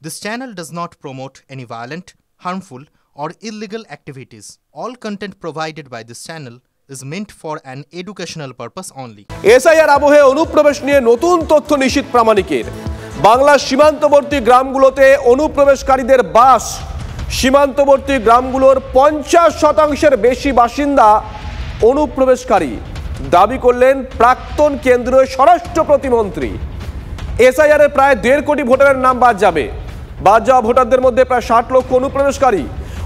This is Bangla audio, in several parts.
This channel does not promote any violent, harmful, or illegal activities. All content provided by this channel is meant for an educational purpose only. SIR আবহে অনুপ্রবেশ নিয়ে নতুন তথ্য নিশ্চিত প্রামাণিকের। বাংলার সীমান্তবর্তী গ্রামগুলোতে অনুপ্রবেশকারীদের বাস। সীমান্তবর্তী গ্রামগুলোর 50% বেশি বাসিন্দা অনুপ্রবেশকারী, দাবি করলেন প্রাক্তন কেন্দ্রীয় স্বরাষ্ট্র প্রতিমন্ত্রী। এসআইআর এর প্রায় 1.5 কোটি ভোটারের নাম বাদ যাবে। বাদ যাওয়া ভোটারদের মধ্যে প্রায় 60 লক্ষ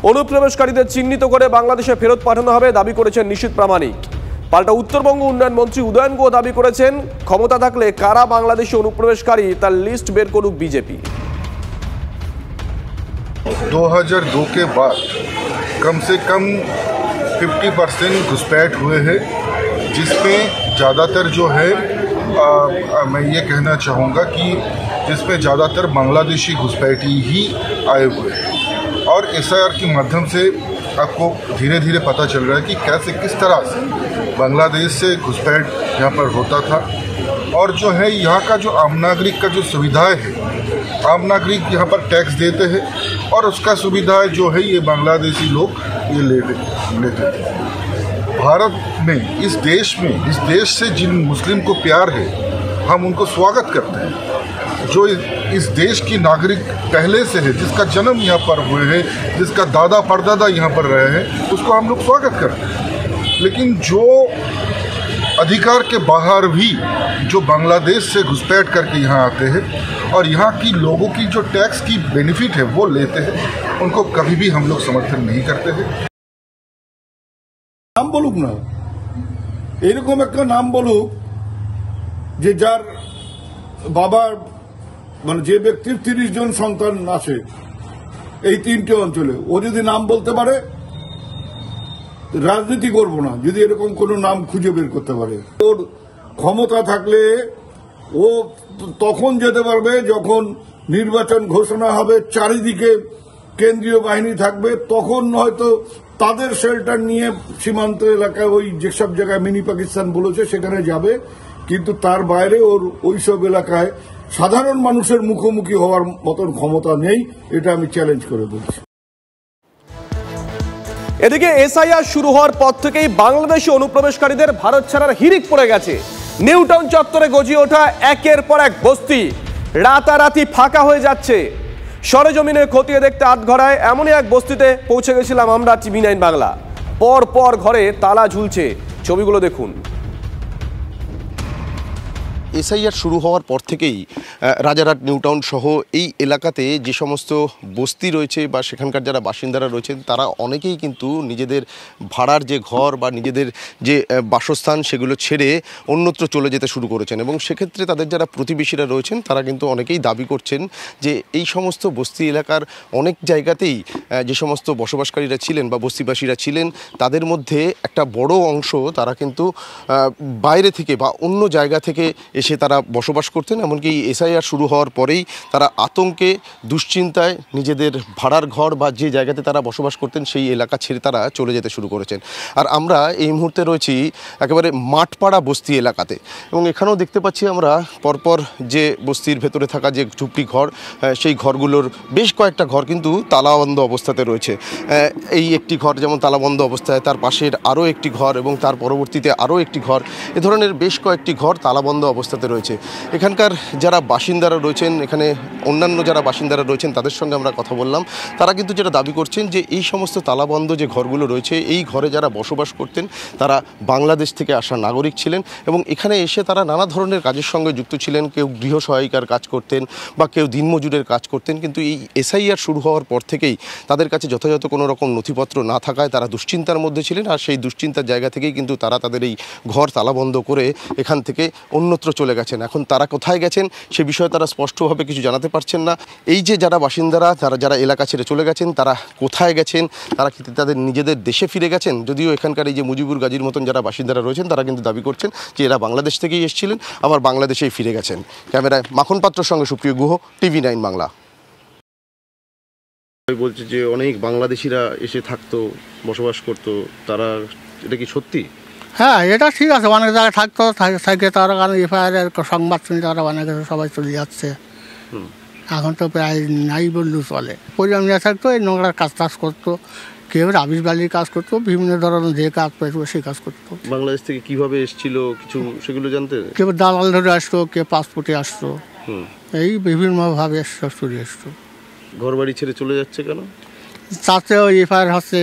অনুপ্রবেশকারীদের চিহ্নিত করে বাংলাদেশে ফেরত পাঠানো হবে, দাবি করেছেন নিশীথ প্রামাণিক। পাল্টা উত্তরবঙ্গ উন্নয়ন মন্ত্রী উদয়ন গুহ দাবি করেছেন, ক্ষমতা থাকলে কারা বাংলাদেশে অনুপ্রবেশকারী তার লিস্ট বের করুক বিজেপি। 2002 के बाद कम से कम 50% घुसपैठ हुए हैं, जिसमें ज़्यादातर जो है मैं ये कहना चाहूँगा कि जिसमें ज़्यादातर बांग्लादेशी घुसपैठी ही आए हुए हैं। और एसआईआर के माध्यम से आपको धीरे धीरे पता चल रहा है कि कैसे किस तरह से बांग्लादेश से घुसपैठ यहाँ पर होता था। और जो है यहाँ का जो आम नागरिक का जो सुविधाएं है, आम नागरिक यहाँ पर टैक्स देते हैं और उसका सुविधाएं जो है ये बांग्लादेशी लोग ये लेते थे। भारत में, इस देश से जिन मुस्लिम को प्यार है, हम उनको स्वागत करते हैं। जो इस देश की नागरिक पहले से है, जिसका जन्म यहाँ पर हुए हैं, जिसका दादा परदादा यहाँ पर रहे हैं, उसको हम लोग स्वागत करते हैं। लेकिन जो अधिकार के बाहर भी जो बांग्लादेश से घुसपैठ करके यहाँ आते हैं और यहाँ की लोगों की जो टैक्स की बेनिफिट है वो लेते हैं, उनको कभी भी हम लोग समर्थन नहीं करते हैं। नाम বলুক না, এরকম একটা নাম বলুক যে যার বাবার মানে যে ব্যক্তির 30 জন সন্তান আছে এই 3টে অঞ্চলে, ও যদি নাম বলতে পারে রাজনীতি করব না যদি এরকম কোনো নাম খুঁজে বের করতে পারে। ওর ক্ষমতা থাকলে ও তখন যেতে পারবে যখন নির্বাচন ঘোষণা হবে, চারিদিকে কেন্দ্রীয় বাহিনী থাকবে, তখন হয়তো তাদের শেল্টার নিয়ে সীমান্ত এলাকায় ওই যেসব জায়গায় মিনি পাকিস্তান বলেছে সেখানে যাবে। কিন্তু তার বাইরে ওর ওইসব এলাকায় সাধারণ মানুষের মুখোমুখি হওয়ার মতন ক্ষমতা নেই, এটা আমি চ্যালেঞ্জ করে বলছি। এদিকে এসআইআর শুরু হওয়ার পর থেকেই বাংলাদেশি অনুপ্রবেশকারীদের ভারত ছাড়ার হিড়িক পড়ে গেছে। নিউ টাউন চত্বরে গজিয়ে ওঠা একের পর এক বস্তি রাতারাতি ফাঁকা হয়ে যাচ্ছে। সরেজমিনে খতিয়ে দেখতে আধঘরায় এমনই এক বস্তিতে পৌঁছে গেছিলাম আমরা, TV9 বাংলা। পর পর ঘরে তালা ঝুলছে, ছবিগুলো দেখুন। এসআইআর শুরু হওয়ার পর থেকেই রাজারহাট, নিউটাউন সহ এই এলাকাতে যে সমস্ত বস্তি রয়েছে বা সেখানকার যারা বাসিন্দারা রয়েছেন তারা অনেকেই কিন্তু নিজেদের ভাড়ার যে ঘর বা নিজেদের যে বাসস্থান সেগুলো ছেড়ে অন্যত্র চলে যেতে শুরু করেছেন। এবং সেক্ষেত্রে তাদের যারা প্রতিবেশীরা রয়েছেন তারা কিন্তু অনেকেই দাবি করছেন যে এই সমস্ত বস্তি এলাকার অনেক জায়গাতেই যে সমস্ত বসবাসকারীরা ছিলেন বা বস্তিবাসীরা ছিলেন তাদের মধ্যে একটা বড় অংশ তারা কিন্তু বাইরে থেকে বা অন্য জায়গা থেকে এসে তারা বসবাস করতেন। এমনকি এসআইআর শুরু হওয়ার পরেই তারা আতঙ্কে, দুশ্চিন্তায় নিজেদের ভাড়ার ঘর বা যে জায়গাতে তারা বসবাস করতেন সেই এলাকা ছেড়ে তারা চলে যেতে শুরু করেছেন। আর আমরা এই মুহূর্তে রয়েছি একেবারে মাঠপাড়া বস্তি এলাকাতে, এবং এখানেও দেখতে পাচ্ছি আমরা পরপর যে বস্তির ভেতরে থাকা যে ঝুপড়ি ঘর, সেই ঘরগুলোর বেশ কয়েকটা ঘর কিন্তু তালাবন্ধ অবস্থাতে রয়েছে। এই একটি ঘর যেমন তালাবন্ধ অবস্থায়, তার পাশের আরও একটি ঘর এবং তার পরবর্তীতে আরও একটি ঘর, এ ধরনের বেশ কয়েকটি ঘর তালাবন্ধ অবস্থাতে রয়েছে। এখানকার যারা বাসিন্দারা রয়েছেন, এখানে অন্যান্য যারা বাসিন্দারা রয়েছেন তাদের সঙ্গে আমরা কথা বললাম। তারা কিন্তু যেটা দাবি করছেন যে এই সমস্ত তালাবন্ধ যে ঘরগুলো রয়েছে এই ঘরে যারা বসবাস করতেন তারা বাংলাদেশ থেকে আসা নাগরিক ছিলেন এবং এখানে এসে তারা নানা ধরনের কাজের সঙ্গে যুক্ত ছিলেন। কেউ গৃহ সহায়িকার কাজ করতেন বা কেউ দিনমজুরের কাজ করতেন। কিন্তু এই এসআইআর শুরু হওয়ার পর থেকেই তাদের কাছে যথাযথ কোনো রকম নথিপত্র না থাকায় তারা দুশ্চিন্তার মধ্যে ছিলেন। আর সেই দুশ্চিন্তার জায়গা থেকেই কিন্তু তারা তাদের এই ঘর তালাবন্ধ করে এখান থেকে অন্যত্র চলে গেছেন। এখন তারা কোথায় গেছেন সে বিষয়ে তারা স্পষ্টভাবে কিছু জানাতে পারছেন না। এই যে যারা বাসিন্দারা, তারা যারা এলাকা ছেড়ে চলে গেছেন, তারা কোথায় গেছেন, তারা কিন্তু তাদের নিজেদের দেশে ফিরে গেছেন। যদিও এখানকার এই যে মুজিবুর গাজীর মতন যারা বাসিন্দারা রয়েছেন তারা কিন্তু দাবি করছেন যে এরা বাংলাদেশ থেকেই এসেছিলেন, আবার বাংলাদেশেই ফিরে গেছেন। ক্যামেরায় মাখন পাত্রর সঙ্গে সুপ্রিয় গুহ, TV9 বাংলা। বলছে যে অনেক বাংলাদেশিরা এসে থাকতো, বসবাস করতো, তারা, এটা কি সত্যি? হ্যাঁ, এটা ঠিক আছে। অনেক জায়গায় থাকতো, থাকে তারা এফআইআর সংবাদ শুনি তারা অনেক সবাই চলে যাচ্ছে। এখন তো প্রায় নাই বললেও চলে। পরিবার নিয়ে থাকতো, এই নোংরার কাজ টাজ করতো, কেউ রাবিশ বালির কাজ করতো, বিভিন্ন ধরনের যে কাজ পেতো সেই কাজ করতো। বাংলাদেশ থেকে কিভাবে এসেছিল কিছু সেগুলো জানতে? কেউ দালাল ধরে আসতো, কেউ পাসপোর্টে আসতো, এই বিভিন্নভাবে সব চলে আসতো। ঘর বাড়ি ছেড়ে চলে যাচ্ছে কেন? তাতে ওই এফআইআর হচ্ছে,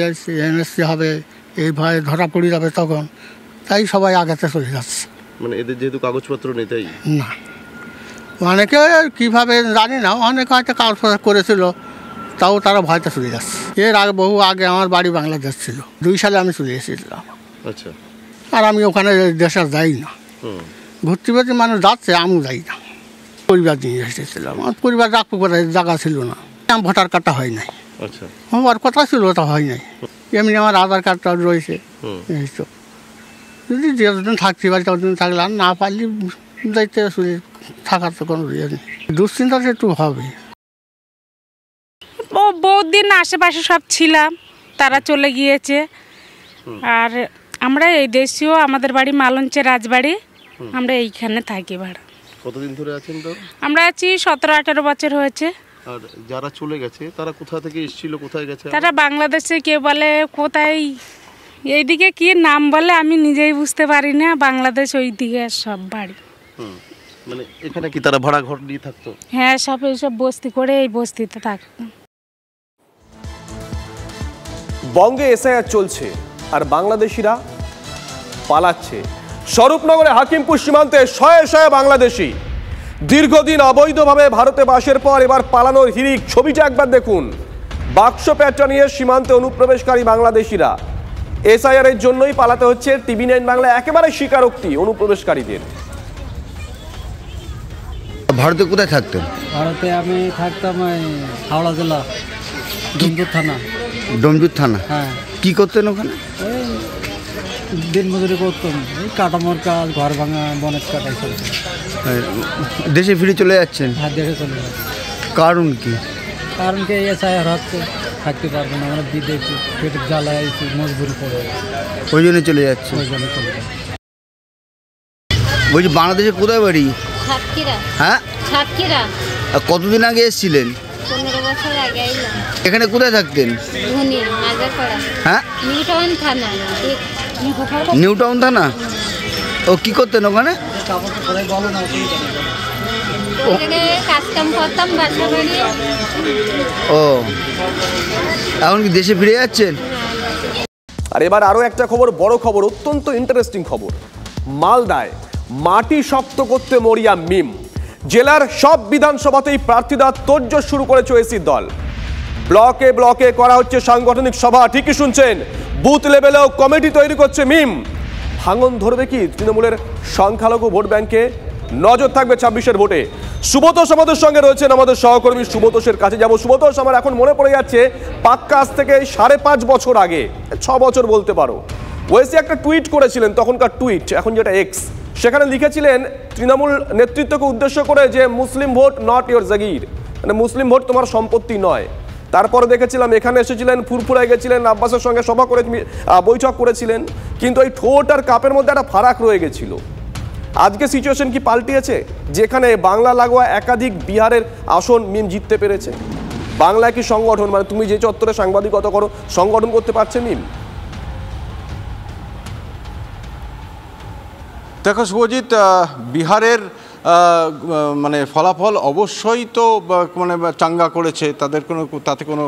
এনএসসি হবে, এই ভয়ে ধরা পড়ে যাবে তখন, তাই সবাই আগেতে চলে যাচ্ছে। মানে এদের যেহেতু কাগজপত্র নেই তাই না, অনেকে কীভাবে জানি না, অনেকে হয়তো কাগজপত্র করেছিল, তাও তারা ভয়তে চলে যাচ্ছে। এর আগে বহু আগে আমার বাড়ি বাংলাদেশ ছিল, 2 সালে আমি চলে এসেছিলাম। আচ্ছা। আর আমি ওখানে দেশে যাই না, ঘুরতে ফিরতে মানুষ যাচ্ছে, আমিও যাই না। পরিবার নিয়ে এসেছিলাম, আমার পরিবার রাখবো কোথায়, জায়গা ছিল না, আমার ভোটার কার্ডটা হয় নাই। আচ্ছা। আমার কথা ছিল, ওটা হয় নাই। এমনি আমার আধার কার্ডটা রয়েছে, এই তো। যদি যেদিন থাকতে পারি ততদিন থাকলে, আর না পারলে যাইতে আসলে থাকার তো কোনো ইয়ে নেই, দুশ্চিন্তা একটু হবে। ও বহুত দিন আশেপাশে সব ছিলাম, তারা চলে গিয়েছে। আর আমরা এই দেশীয়, আমাদের বাড়ি মালঞ্চে রাজবাড়ি, আমরা এইখানে থাকি ভাড়া। কতদিন ধরে আছেন তো? আমরা আছি 17-18 বছর হয়েছে। আর যারা চলে গেছে তারা কোথা থেকে এসেছিল, কোথায় গেছে? তারা বাংলাদেশে, কেউ বলে কোথায়, এইদিকে কি নাম বলে আমি নিজেই বুঝতে পারি না, বাংলাদেশ ওইদিকে সব বাড়ি। মানে এখানে কি তারা ভাড়া ঘর নিয়ে থাকতো? হ্যাঁ, সব এইসব বস্তি করে এই বস্তিতে থাকতো। বঙ্গে এসআইআর চলছে আর বাংলাদেশিরা পালাচ্ছে। স্বরূপনগরে হাকিমপুর সীমান্তে শয়ে শয়ে বাংলাদেশি দীর্ঘদিন অবৈধভাবে ভারতে বাসের পর এবার পালানোর হিড়িক। ছবিটা একবার দেখুন, বাক্স প্যাঁচা নিয়ে সীমান্তে অনুপ্রবেশকারী বাংলাদেশিরা। এসআইআর এর জন্যই পালাতে হচ্ছে। TV9 বাংলা একেবারে স্বীকারোক্তি অনুপ্রবেশকারীদের। ভারতে কোথায় থাকতেন? ভারতে আমি থাকতাম হাওড়া জেলা, ডোমজুর থানা। ডোমজুর থানা? হ্যাঁ। কি করতেন ওখানে? দিন মজুরি করতাম, এই কাটামোর কাজ, ঘর ভাঙা, বনের কাটাই চলছে। দেশে ফিরে চলে যাচ্ছেন? হ্যাঁ, দেশে চলে যাচ্ছে। কারণ কি? কারণ কি, এসআইআর হচ্ছে, থাকতে পারবো না, আমরা বিদেশি পেটের জ্বালায় আইছি, মজবুরি করে, ওই জন্য চলে যাচ্ছে। ওই জন্য চলে যাচ্ছে। বলছি বাংলাদেশে কোথায় বাড়ি? সাতক্ষীরা। হ্যাঁ, সাতক্ষীরা। আর কতদিন আগে এসেছিলেন? 15 বছর আগে এলাম। এখানে কোথায় থাকতেন? ধুনি, মাজারপাড়া। হ্যাঁ, নিউ টাউন থানা। নিউ টাউন থানা। ও কি করতেন ওখানে? ওখানে কাজ কাম করতাম, বাসা বাড়ি। ও, এখন কি দেশে ফিরে যাচ্ছেন? আর এবার আরো একটা খবর, বড় খবর, অত্যন্ত ইন্টারেস্টিং খবর। মালদায় মাটি শক্ত করতে মরিয়া মিম। জেলার সব বিধানসভাতেই প্রার্থীরা তোড়জোড় শুরু করেছে ওয়েসির দল। ব্লকে ব্লকে করা হচ্ছে সাংগঠনিক সভা, ঠিকই শুনছেন, বুথ লেভেলেও কমিটি তৈরি করছে মিম। ভাঙন ধরবে কি তৃণমূলের সংখ্যালঘু ভোট ব্যাংকে? নজর থাকবে 26-এর ভোটে। সুব্রতোষ আমাদের সঙ্গে রয়েছেন, আমাদের সহকর্মী। সুব্রতোষের কাছে যাব। সুব্রতোষ, আমার এখন মনে পড়ে যাচ্ছে পাক্কা আজ থেকে 5.5 বছর আগে, 6 বছর বলতে পারো, ওয়েসি একটা টুইট করেছিলেন, তখনকার টুইট, এখন যেটা এক্স। সেখানে লিখেছিলেন তৃণমূল নেতৃত্বকে উদ্দেশ্য করে যে মুসলিম ভোট নট ইয়োর জাগির, মানে মুসলিম ভোট তোমার সম্পত্তি নয়। তারপরে দেখেছিলাম এখানে এসেছিলেন, ফুরফুরায় গেছিলেন, আব্বাসের সঙ্গে সভা করে বৈঠক করেছিলেন, কিন্তু এই ঠোঁট আর কাপের মধ্যে একটা ফারাক রয়ে গেছিল। আজকে সিচুয়েশন কি পাল্টিয়েছে? যেখানে বাংলা লাগোয়া একাধিক বিহারের আসন মিম জিততে পেরেছে। বাংলা কি সংগঠন, মানে তুমি যে চত্বরে সাংবাদিকতা করো, সংগঠন করতে পারছে মিম? দেখো শুভজিৎ, বিহারের মানে ফলাফল অবশ্যই তো মানে চাঙ্গা করেছে, তাতে কোনো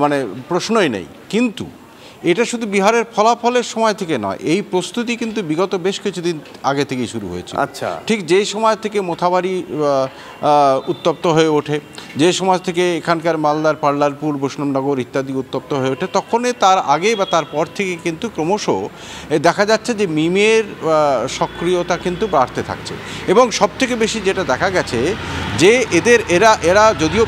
মানে প্রশ্নই নেই। কিন্তু এটা শুধু বিহারের ফলাফলের সময় থেকে নয়, এই প্রস্তুতি কিন্তু বিগত বেশ কিছুদিন আগে থেকেই শুরু হয়েছে। আচ্ছা, ঠিক যেই সময় থেকে মোথাবাড়ি উত্তপ্ত হয়ে ওঠে, যে সময় থেকে এখানকার মালদার পার্লারপুর, বৈষ্ণবনগর ইত্যাদি উত্তপ্ত হয়ে ওঠে, তখনই তার আগে বা তারপর থেকে কিন্তু ক্রমশ দেখা যাচ্ছে যে মিমের সক্রিয়তা কিন্তু বাড়তে থাকছে। এবং সবথেকে বেশি যেটা দেখা গেছে যে এরা যদিও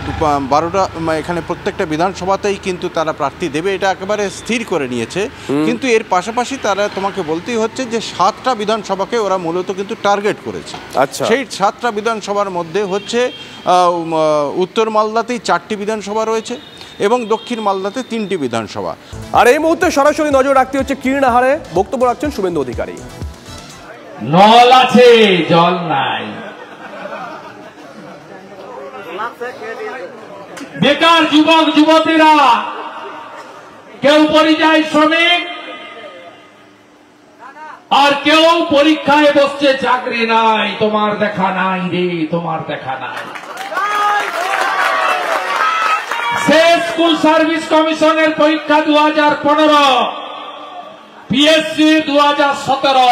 12টা এখানে প্রত্যেকটা বিধানসভাতেই কিন্তু তারা প্রার্থী দেবে, এটা একেবারে স্থির করে নিয়েছে। কিন্তু এর পাশাপাশি তারা তোমাকে বলতেই হচ্ছে যে 7টা বিধানসভাকে ওরা মূলত কিন্তু টার্গেট করেছে। আচ্ছা, সেই 7টা বিধানসভার মধ্যে হচ্ছে উত্তর মালদাতেই 4টি বিধানসভা রয়েছে এবং দক্ষিণ মালদাতে 3টি বিধানসভা। আর এই মুহূর্তে সরাসরি নজর রাখতে হচ্ছে কীর্ণাহারে, বক্তব্য রাখছেন শুভেন্দু অধিকারী। নল আছে, জল নাই। বেকার যুবক যুবতীরা, কেউ পরিযায়ী শ্রমিক, আর কেউ পরীক্ষায় বসছে, চাকরি নাই, তোমার দেখা নাই রে, তোমার দেখা নাই। স্কুল সার্ভিস কমিশনের পরীক্ষা 2015, পিএসসি 2017,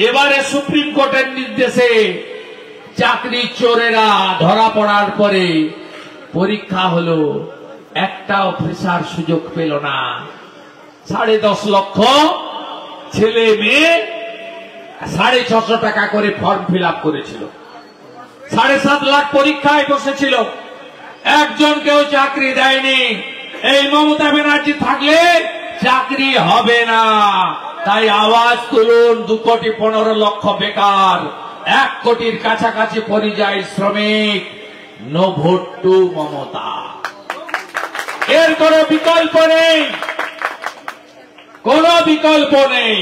এবারে সুপ্রিম কোর্টের নির্দেশে চাকরি চোরেরা ধরা পড়ার পরে পরীক্ষা হলো, একটা অফিসার সুযোগ পেল না। 10.5 লক্ষ ছেলে মেয়ে 650 টাকা করে ফর্ম ফিল আপ করেছিল, 7.5 লাখ পরীক্ষায় বসেছিল, একজনকেও চাকরি দেয়নি। এই মমতা ব্যানার্জি থাকলে চাকরি হবে না। তাই আওয়াজ তুলুন, 2,15,00,000 বেকার, 1 কোটির কাছাকাছি পরিযায়ী শ্রমিক, নো ভোট টু মমতা। এর কোনো বিকল্প নেই, কোন বিকল্প নেই।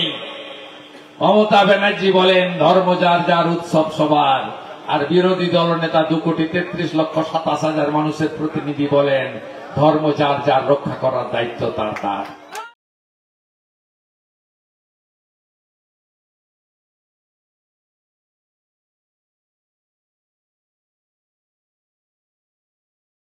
মমতা ব্যানার্জি বলেন ধর্ম যার যার, উৎসব সবার, আর বিরোধী দলনেতা 2,33,27,000 মানুষের প্রতিনিধি বলেন ধর্ম যার যার, রক্ষা করার দায়িত্ব তার তার।